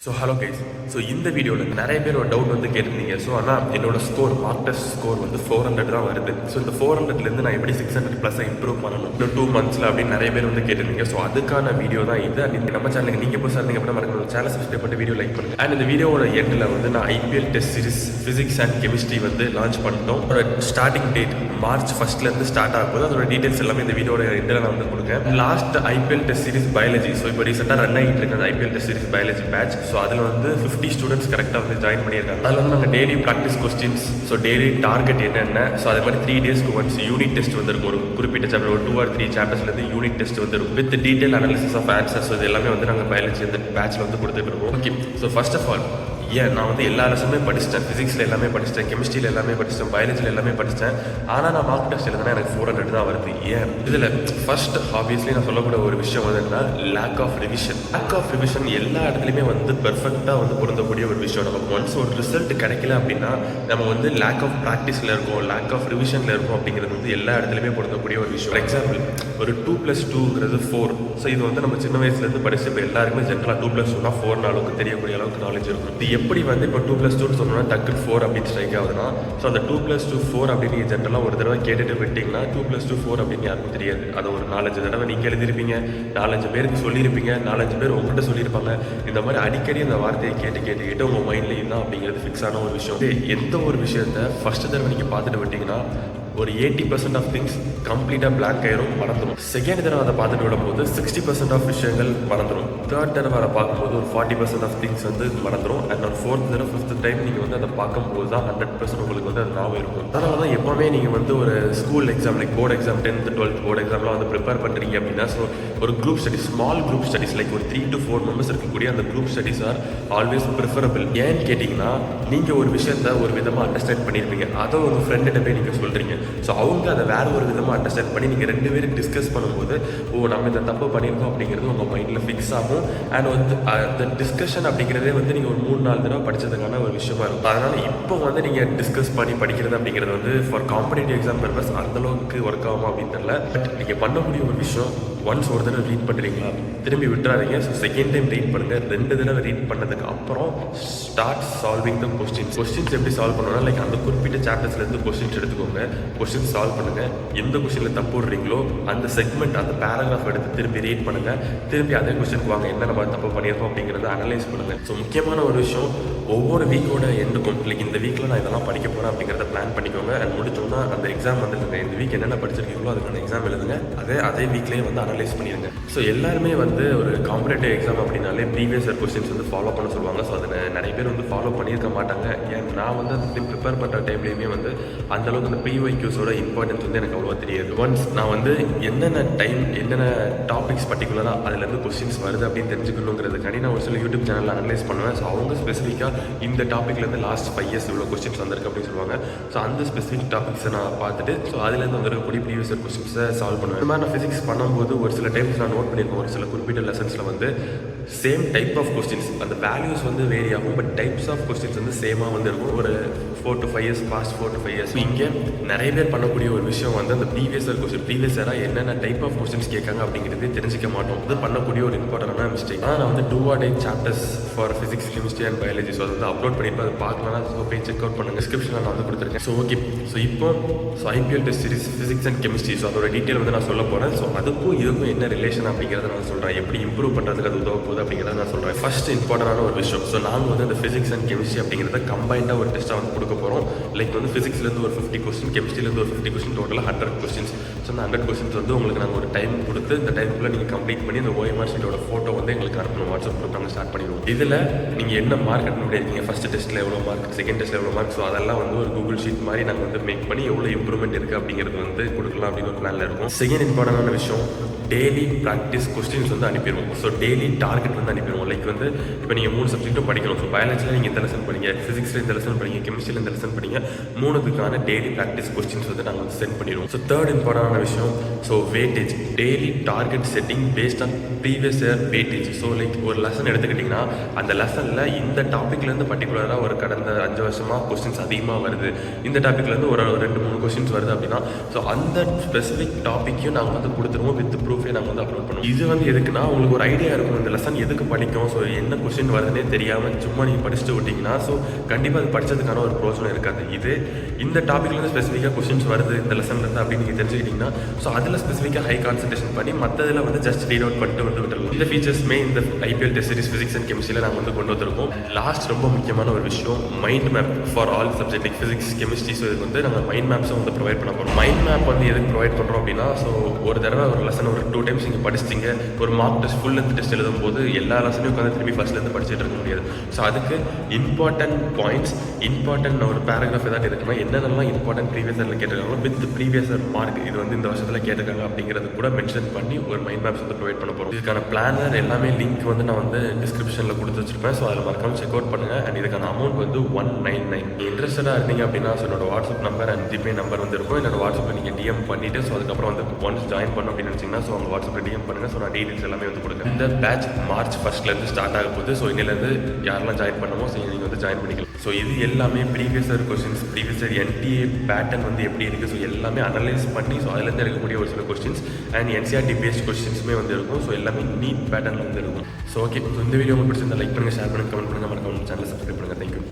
So hello guys. So இந்த வீடியோவில் நிறைய பேர் ஒரு டவுட் வந்து கேட்டிருந்தீங்க. ஸோ ஆனால் என்னோட ஸ்கோர் மார்க் டெஸ்ட் ஸ்கோர் வந்து 400 தான் வருது. ஸோ இந்த 400லேருந்து நான் எப்படி 600+ இம்ப்ரூவ் பண்ணணும் இன்னும் 2 monthsல அப்படின்னு நிறைய பேர் வந்து கேட்டிருந்தீங்க. ஸோ அதுக்கான வீடியோ தான் இது. அண்ட் நம்ம சேனலுக்கு நீங்கள் புதுசாக இருந்தீங்க அப்படின்னா மறக்காம சேனல் சப்ஸ்கிரைப் பண்ணி வீடியோ லைக் பண்ணுங்கள். அண்ட் இந்த வீடியோவோட எண்டில் வந்து நான் IPL test series physics and chemistry வந்து லான்ச் பண்ணிட்டோம். ஒரு ஸ்டார்டிங் டேட் மார்ச் 1 ஸ்டார்ட் ஆகும்போது அதோட டீட்டெயில்ஸ் எல்லாமே இந்த வீடியோட எண்டில் நான் வந்து கொடுக்கேன். Last IPL test series biology, so இப்போ ரீசெண்டாக ரன் ஆகிட்டு இருக்க IPL test series biology batch. So அதில் வந்து 50 ஸ்டூடெண்ட்ஸ் கரெக்டாக வந்து ஜாயின் பண்ணியிருக்காங்க. அதில் வந்து நாங்கள் daily practice questions, so daily target என்னென்ன, ஸோ அதே மாதிரி 3 டேஸ்க்கு ஒன்ஸ் யூனிட் டெஸ்ட் வந்துருக்கும். ஒரு குறிப்பிட்ட சாப்டர் ஒரு 2 or 3 சாப்டர்ஸ்லேருந்து யூனிட் டெஸ்ட் வந்துருக்கும் with detail analysis of answers. இது எல்லாமே வந்து நாங்கள் பயாலஜி இந்த பேட்சில் வந்து கொடுத்துட்டு இருக்கோம். Okay, so first of all நான் வந்து எல்லா லெசனுமே படிச்சிட்டேன். ஃபிசிக்ஸில் எல்லாமே படிச்சிட்டேன், கெமிஸ்ட்ரியில் எல்லாமே படிச்சிட்டேன், பயாலஜியில் எல்லாமே படிச்சிட்டேன். ஆனால் நான் மார்க் டெஸ்ட் எழுதுனா எனக்கு 400 தான் வருது. இதில் ஃபர்ஸ்ட் ஆப்வியஸ்லி நான் சொல்லக்கூடிய ஒரு விஷயம் வந்து என்னன்னா lack of revision. Lack of revision எல்லா இடத்துலையுமே வந்து பெர்ஃபெக்டாக வந்து பொருந்தக்கூடிய ஒரு விஷயம். நமக்கு ஒன்ஸ் ஒரு ரிசல்ட் கிடைக்கல அப்படின்னா நம்ம வந்து லேக் ஆஃப் ப்ராக்டிஸில் இருக்கும், லேக் ஆஃப் ரிவிஷனில் இருக்கும் அப்படிங்கிறது வந்து எல்லா இடத்துலையுமே பொருந்தக்கூடிய ஒரு விஷயம். ஃபார் எக்ஸாம்பிள் ஒரு 2+2 4. ஸோ இது வந்து நம்ம சின்ன வயசுலேருந்து படிச்சு இப்போ எல்லாருக்குமே ஜென்ரலாக 2+2 4 அளவுக்கு தெரியக்கூடிய அளவுக்கு நாலேஜ் இருக்கும். இது எப்படி வந்து இப்போ 2+2 சொன்னோம்னா டக்கு 4 அப்படின்னு ஸ்ட்ரைக் ஆகுதுன்னா, ஸோ அந்த 2+2 4 அப்படின்னு நீங்கள் ஜென்ரலாக ஒரு தடவை கேட்டுட்டு விட்டிங்கன்னா 2+2 4 அப்படின்னு யாருக்கும் தெரியாது. அது ஒரு 4-5 தடவை நீங்கள் எழுதிருப்பீங்க, 4-5 பேருக்கு சொல்லியிருப்பீங்க, 4-5 பேர் உங்கள்கிட்ட சொல்லியிருப்பாங்க. இந்த மாதிரி அடிக்கடி அந்த வார்த்தையை கேட்டு உங்கள் மைண்டில் இதுதான் அப்படிங்கிறது ஃபிக்ஸ் ஆன ஒரு விஷயம். எந்த ஒரு விஷயத்தை ஃபர்ஸ்ட் தடவை நீங்கள் பார்த்துட்டு விட்டிங்கன்னா ஒரு 80% ஆஃப் திங்ஸ் கம்ப்ளீட்டாக பிளாங்க் ஆயிரும், மறந்துடும். செகண்ட் தடவை அதை பார்த்துட்டு விடும்போது 60% ஆஃப் விஷயங்கள் மறந்துடும். தேர்ட் தடவை அதை பார்க்கும்போது ஒரு 40% ஆஃப் திங்ஸ் வந்து மறந்துடும். அண்ட் ஒரு 4th தடவை 5th டைம் நீங்கள் வந்து அதை பார்க்கும்போது தான் 100% உங்களுக்கு வந்து அது ஞாபகம் இருக்கும். அதனால தான் எப்போவுமே நீங்கள் வந்து ஒரு school exam like board exam 10th 12th board எக்ஸாம்லாம் வந்து ப்ரிப்பேர் பண்ணுறீங்க அப்படின்னா, ஸோ ஒரு group studies, small group studies like ஒரு 3 to 4 members இருக்கக்கூடிய அந்த group studies are always preferable. ஏன்னு கேட்டிங்கன்னா நீங்கள் ஒரு விஷயத்தை ஒரு விதமாக அண்டர்ஸ்டாண்ட் பண்ணியிருப்பீங்க, அதை உங்கள் ஃப்ரெண்ட்கிட்ட போய் நீங்கள் சொல்கிறீங்க. ஸோ அவங்க அதை வேறு ஒரு விதமாக அண்டர்ஸ்டாண்ட் பண்ணி நீங்கள் 2 பேரும் டிஸ்கஸ் பண்ணும்போது நம்ம இந்த தப்பு பண்ணியிருக்கோம் அப்படிங்கிறது உங்கள் மைண்டில் ஃபிக்ஸ் ஆகும். அண்ட் வந்து அந்த டிஸ்கஷன் அப்படிங்கிறதே வந்து நீங்கள் ஒரு 3-4 தடவை படித்ததுக்கான ஒரு விஷயமா இருக்கும். அதனால் இப்போ வந்து நீங்கள் டிஸ்கஸ் பண்ணி படிக்கிறது அப்படிங்கிறது வந்து ஃபார் காம்படிட்டிவ் எக்ஸாம் பர்பஸ் அந்தளவுக்கு ஒர்க் ஆகும் அப்படின்னு தெரியல. பட் நீங்கள் பண்ணக்கூடிய ஒரு விஷயம், ஒன்ஸ் ஒரு தடவை ரீட் பண்ணுறீங்களா திரும்பி விட்டுறாதீங்க. ஸோ செகண்ட் டைம் ரீட் பண்ணுங்கள். 2 தடவை ரீட் பண்ணதுக்கு அப்புறம் ஸ்டார்ட் சால்விங் த கொஸ்டின்ஸ் எப்படி சால்வ் பண்ணணும்னா லைக் அந்த குறிப்பிட்ட சாப்டர்ஸ்லேருந்து கொஸ்டின்ஸ் எடுத்துக்கோங்க, கொஸ்டின் சால்வ் பண்ணுங்கள். எந்த கொஸ்டினில் தப்பு விடுறீங்களோ அந்த செக்மெண்ட் அந்த பேராகிராஃப் எடுத்து திரும்பி ரீட் பண்ணுங்கள். திரும்பி அதே கொஸ்டினுக்கு வாங்க, என்ன நம்ம தப்பு பண்ணியிருக்கோம் அப்படிங்கிறத அனலைஸ் பண்ணுங்கள். ஸோ முக்கியமான ஒரு விஷயம், ஒவ்வொரு வீக்கோட எண்டுக்கும் லைக் இந்த வீக்கில் நான் இதெல்லாம் படிக்க போகிறேன் அப்படிங்கிறத பிளான் பண்ணிக்கோங்க. அண்ட் முடிச்சோன்னா அந்த எக்ஸாம் வந்துருங்க, இந்த வீக் என்னென்ன படிச்சிருக்கீங்களோ அதுக்கான எக்ஸாம் எழுதுங்க. அதே வீக்லேயே வந்து அனலைஸ் பண்ணிடுங்க. ஸோ எல்லாருமே வந்து ஒரு காம்படிட்டிவ் எக்ஸாம் அப்படின்னாலே ப்ரீவியஸ் இயர் கொஸ்டின்ஸ் வந்து ஃபாலோ பண்ண சொல்லுவாங்க. ஸோ அதை நிறைய பேர் வந்து ஃபாலோ பண்ணியிருக்க மாட்டாங்க. ஏன் நான் வந்து அந்த ப்ரிப்பேர் பண்ணுற டைம்லேயுமே வந்து அந்தளவுக்கு அந்த ப்ரீவைக்யூஸோட இம்பார்ட்டன்ஸ் வந்து எனக்கு அவ்வளோவா தெரியாது. ஒன்ஸ் நான் வந்து என்னென்ன டாபிக்ஸ் பர்டிகுலராக அதுலேருந்து கொஸ்டின்ஸ் வருது அப்படின்னு தெரிஞ்சுக்கணுங்கிறதுக்காண்டி நான் ஒரு சில யூடியூப் சேனலில் அனலைஸ் பண்ணுவேன். ஸோ அவங்க ஸ்பெசிஃபிக்காக இந்த டாப்பிக்லேருந்து லாஸ்ட் 5 years இவ்வளோ கொஸ்டின்ஸ் வந்திருக்கு அப்படின்னு சொல்லுவாங்க. ஸோ அந்த ஸ்பெசிஃபிக் டாபிக்ஸை நான் பார்த்துட்டு ஸோ அதுலேருந்து வந்துருக்கக்கூடிய ப்ரீவியஸ் இயர் கொஸ்டின்ஸை சால்வ் பண்ணுவேன். இந்த மாதிரி நான் ஃபிசிக்ஸ் பண்ணும்போது ஒரு சில டைம்ஸ் நான் நோட் பண்ணியிருக்கேன், ஒரு சில குறிப்பிட்ட லெசன்ஸில் வந்து சேம் டைப் ஆஃப் கொஸ்டின்ஸ், அந்த வேல்யூஸ் வந்து வேரி ஆகும், பட் டைப்ஸ் ஆஃப் கொஸ்டின்ஸ் வந்து சேமாக வந்து இருக்கும். ஒரு 4 to 5 years past 4 to 5 years இங்கே நிறைய பேர் பண்ணக்கூடிய ஒரு விஷயம் வந்து அந்த ப்ரீவியஸ் இயராக என்னென்ன டைப் ஆஃப் கொஸ்டின்ஸ் கேட்காங்க அப்படிங்கிறது தெரிஞ்சிக்க மாட்டோம். அது பண்ணக்கூடிய ஒரு இம்பார்ட்டன்டான மிஸ்டேக். நான் வந்து 2 or 8 chapters for physics, chemistry and biology so அது வந்து அப்லோட் பண்ணியிருப்பேன். அது பார்க்கலன்னா ஸோ போய் செக் அவுட் பண்ணுங்கள், டிஸ்கிரிப்ஷனில் நான் வந்து கொடுத்துருக்கேன். ஸோ ஓகே, ஸோ இப்போ IPL test series physics and chemistry, so அதோட டீட்டெயில் வந்து நான் சொல்ல போகிறேன். ஸோ அதுக்கும் இதுக்கும் என்ன ரிலேஷன் அப்படிங்கிறத நான் சொல்கிறேன், எப்படி இம்ப்ரூவ் பண்ணுறதுக்கு அது உதவ போகுது அப்படிங்கிறத நான் சொல்கிறேன். ஃபர்ஸ்ட் இம்பார்ட்டன்டான ஒரு விஷயம், ஸோ நாங்கள் வந்து அந்த ஃபிசிக்ஸ் அண்ட் கெமிஸ்ட்ரி அப்படிங்கிறத கம்பைண்டாக ஒரு டெஸ்ட்டாக வந்து கொடுக்க போகிறோம். லைக் வந்து ஃபிசிக்ஸ்லேருந்து ஒரு 50 கொஸ்டின், கெமிஸ்ட்ரிலேருந்து ஒரு 50 கொஸ்டின், டோட்டலாக 100 கொஸ்டின்ஸ். ஸோ அந்த 100 கொஸ்டின்ஸ் வந்து உங்களுக்கு நாங்கள் ஒரு டைம் கொடுத்து இந்த டைமுக்குள்ளே நீங்கள் கம்ப்ளீட் பண்ணி அந்த ஓஎம்ஆர் ஷீட்டோட ஃபோட்டோ வந்து எங்களுக்கு அனுப்பணும். வாட்ஸ்அப் குரூப் நாங்கள் ஸ்டார்ட் பண்ணிடுவோம். இதில் நீங்கள் என்ன மார்க் அட்டன் பண்ணியிருக்கீங்க, ஃபஸ்ட் டெஸ்ட்டில் எவ்வளோ மார்க், செகண்ட் டெஸ்ட்டில் எவ்வளோ மார்க், ஸோ அதெல்லாம் வந்து ஒரு கூகுள் ஷீட் மாதிரி நாங்கள் வந்து மேக் பண்ணி எவ்வளோ இம்ப்ரூவ்மெண்ட் இருக்குது அப்படிங்கிறது வந்து கொடுக்கலாம் அப்படின்னு ஒரு பிளானில் இருக்கும். செகண்ட் இம்பார்ட்டன்டான விஷயம், டெய்லி ப்ராக்டிஸ் கொஸ்டின்ஸ் வந்து அனுப்பிடுவோம். ஸோ டெய்லி டார்கெட் வந்து அனுப்பிடுவோம். லைக் வந்து இப்போ நீங்கள் 3 சப்ஜெக்ட்டும் படிக்கணும். ஸோ பயாலஜியில் நீங்கள் இந்த லெசன் படிங்க, ஃபிசிக்ஸில் இந்த லெசன் படிங்க, கெமிஸ்ட்ரியில் இந்த லெசன் படிங்க, 3த்துக்கான டெய்லி ப்ராக்டிஸ் கொஸ்டின்ஸ் வந்து நாங்கள் வந்து சென்ட் பண்ணிடுவோம். ஸோ தேர்ட் இம்பார்ட்டன்டான விஷயம், so weightage, daily target setting based on previous year weightage. So like ஒரு லெசன் எடுத்துக்கிட்டிங்கன்னா அந்த லெசனில் இந்த டாப்பிக்லேருந்து பர்டிகுலராக ஒரு கடந்த 5 வருஷமாக கொஸ்டின்ஸ் அதிகமாக வருது, இந்த டாப்பிக்லேருந்து ஒரு 2-3 கொஸ்டின்ஸ் வருது அப்படின்னா ஸோ அந்த ஸ்பெசிஃபிக் டாப்பிக்கையும் நாங்கள் வந்து கொடுத்துருவோம் வித் ப்ரூஃப் ப்ரூஃபே நாங்கள் வந்து அப்லோட் பண்ணுவோம். இது வந்து எதுக்குன்னா உங்களுக்கு ஒரு ஐடியா இருக்கும் இந்த லெசன் எதுக்கு படிக்கும். ஸோ என்ன கொஸ்டின் வருதுன்னே தெரியாமல் சும்மா நீங்கள் படிச்சுட்டு விட்டிங்கன்னா ஸோ கண்டிப்பாக அது படித்ததுக்கான ஒரு பிரோஜனம் இருக்காது. இது இந்த டாப்பிக்லேருந்து ஸ்பெசிஃபிக்காக கொஸ்டின்ஸ் வருது இந்த லெசன்லேருந்து அப்படின்னு நீங்கள் தெரிஞ்சுக்கிட்டிங்கன்னா ஸோ அதில் ஸ்பெசிஃபிக்காக ஹை கான்சன்ட்ரேஷன் பண்ணி மற்றதில் வந்து ஜஸ்ட் ரீட் அவுட் பண்ணிட்டு வந்து விட்டுருலாம். இந்த ஃபீச்சர்ஸ்மே இந்த IPL test series physics and கெமிஸ்ட்ரியில் நாங்கள் வந்து கொண்டு வந்திருக்கோம். லாஸ்ட் ரொம்ப முக்கியமான ஒரு விஷயம் mind map for all subject like physics chemistry. So இதுக்கு வந்து நாங்கள் மைண்ட் மேப்ஸும் வந்து ப்ரொவைட் பண்ண போகிறோம். மைண்ட் மேப் வந்து எதுக்கு ப்ரொவைட் பண்ணுறோம் அப்படின்னா ஸோ ஒரு தடவை ஒரு லெசன் ஒரு 2 டைம்ஸ் நீங்கள் படிச்சிட்டிங்க ஒரு mark test full length test எழுதும்போது எல்லா லெசனையும் உட்காந்து திரும்பி ஃபஸ்ட்லேருந்து படிச்சுட்டு இருக்க முடியாது. ஸோ அதுக்கு இம்பார்ட்டன்ட் பாயிண்ட்ஸ் இம்பார்ட்டன்ட் ஒரு பேராகிராஃப் ஏதாவது இருக்குன்னா என்னென்னலாம் இம்பார்ட்டன்ட் ப்ரீவியஸ் இயரில் கேட்டிருக்காங்களோ வித் ப்ரீவியஸ் இயர் மார்க் இது வந்து இந்த வருஷத்தில் கேட்டிருக்காங்க அப்படிங்கிறது கூட மென்ஷன் பண்ணி ஒரு மைண்ட் மேப்ஸ் வந்து ப்ரொவைட் பண்ண போகிறோம். இதுக்கான பிளானர் எல்லாமே லிங்க் வந்து நான் வந்து டிஸ்கிரிப்ஷனில் கொடுத்து வச்சிருப்பேன். ஸோ அதில் மறக்காம செக் அவுட் பண்ணுங்கள். அண்ட் இதுக்கான அமௌண்ட் வந்து 199. இன்ட்ரெஸ்டடாக இருந்தீங்க அப்படின்னா ஸோ என்னோட WhatsApp number and GPay number வந்து இருக்கும். என்னோட வாட்ஸ்அப்பில் நீங்கள் டிஎம் பண்ணிவிட்டு ஸோ அதுக்கப்புறம் வந்து ஒன்ஸ் ஜாயின் பண்ணணும் அப்படின்னு நினச்சிங்கன்னா ஸோ உங்கள் வாட்ஸ்அப்பில் டிஎம் பண்ணுங்கள். ஸோ நான் டீட்டெயில்ஸ் எல்லாமே வந்து கொடுக்குறேன். இந்த பேட்ச் மார்ச் 1 ஸ்டார்ட் ஆக போகுது. ஸோ இன்னிலேருந்து யாரெல்லாம் ஜாயின் பண்ணமோ ஸோ நீங்கள் வந்து ஜாயின் பண்ணிக்கலாம். ஸோ இது எல்லாமே previous year questions previous year NDA pattern வந்து எப்படி இருக்குது ஸோ எல்லாமே அனலைஸ் பண்ணி ஸோ அதிலேருந்து இருக்கக்கூடிய ஒரு சில கொஸ்டின்ஸ் அண்ட் என்சிஆர்டி பேஸ்ட் கொஸ்டின்ஸுமே வந்து இருக்கும். ஸோ எல்லாமே நீட் பேட்டர்னில் வந்து இருக்கும். ஸோ ஓகே, ஸோ இந்த வீடியோ உங்களுக்கு பிடிச்சிருந்தா லைக் பண்ணுங்கள், ஷேர் பண்ணுங்கள், கமெண்ட் பண்ணுங்கள், மறக்காம சேனலை சப்ஸ்கிரைப் பண்ணுங்கள். தேங்க்யூ.